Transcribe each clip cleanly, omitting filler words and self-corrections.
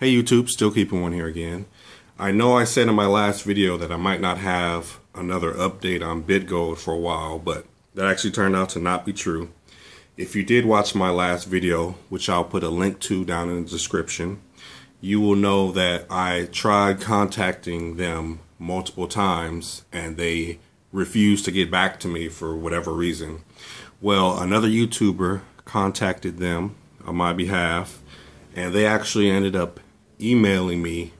Hey YouTube, still keeping one here again. I know I said in my last video that I might not have another update on BITGOLD for a while, but that actually turned out to not be true. If you did watch my last video, which I'll put a link to down in the description, you will know that I tried contacting them multiple times and they refused to get back to me for whatever reason. Well, another YouTuber contacted them on my behalf, and they actually ended up emailing me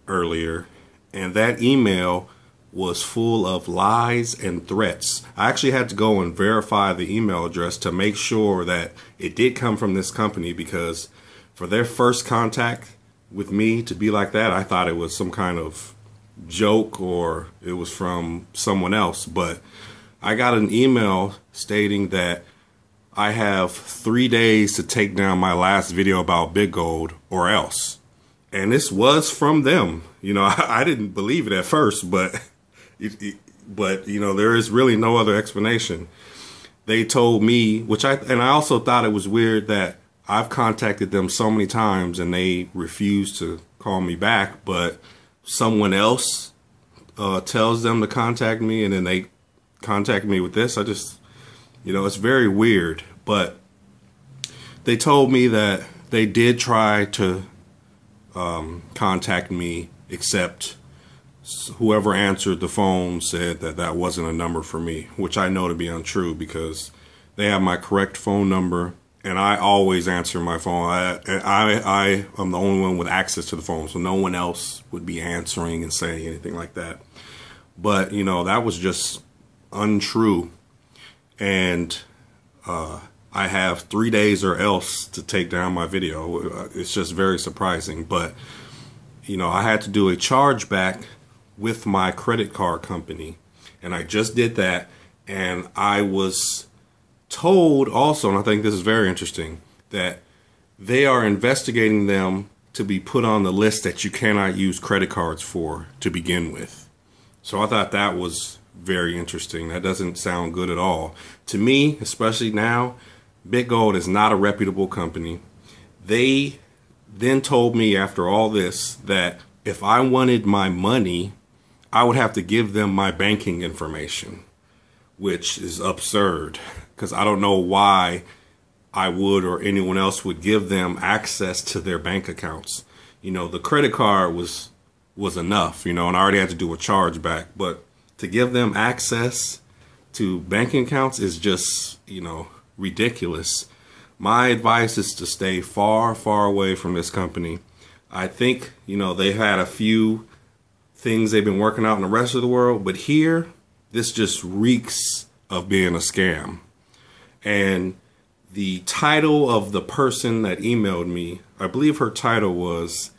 earlier, and that email was full of lies and threats. I actually had to go and verify the email address to make sure that it did come from this company, because for their first contact with me to be like that, I thought it was some kind of joke or it was from someone else. But I got an email stating that I have 3 days to take down my last video about BITGOLD or else. And this was from them. You know, I didn't believe it at first, but you know, there is really no other explanation. They told me, and I also thought it was weird that I've contacted them so many times and they refuse to call me back, but someone else tells them to contact me and then they contact me with this. You know, it's very weird. But they told me that they did try to contact me, except whoever answered the phone said that that wasn't a number for me, which I know to be untrue, because they have my correct phone number and I always answer my phone. I am the only one with access to the phone, so no one else would be answering and saying anything like that. But you know, that was just untrue. And I have 3 days or else to take down my video. It's just very surprising. But you know, I had to do a chargeback with my credit card company, and I just did that. And I was told also, and I think this is very interesting, that they are investigating them to be put on the list that you cannot use credit cards for to begin with. So I thought that was very interesting. That doesn't sound good at all to me, especially now. BITGOLD is not a reputable company. They then told me after all this that if I wanted my money, I would have to give them my banking information, which is absurd, because I don't know why I would or anyone else would give them access to their bank accounts. You know, the credit card was enough, you know, and I already had to do a chargeback, but to give them access to banking accounts is just, you know, ridiculous. My advice is to stay far, far away from this company. I think, you know, they've had a few things they've been working out in the rest of the world, but here, this just reeks of being a scam. And the title of the person that emailed me, I believe her title was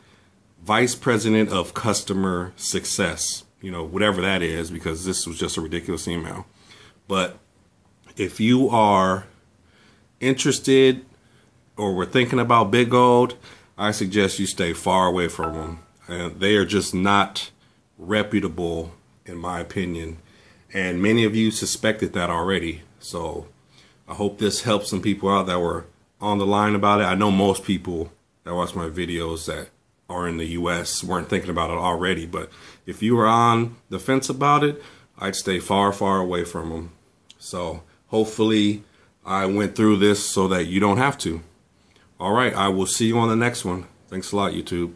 Vice President of Customer Success. You know, whatever that is, because this was just a ridiculous email. But if you are interested or were thinking about BITGOLD, I suggest you stay far away from them. And they are just not reputable, in my opinion. And many of you suspected that already. So I hope this helps some people out that were on the line about it. I know most people that watch my videos that are in the US weren't thinking about it already, but if you were on the fence about it, I'd stay far, far away from them. So hopefully I went through this so that you don't have to. All right, I will see you on the next one. Thanks a lot, YouTube.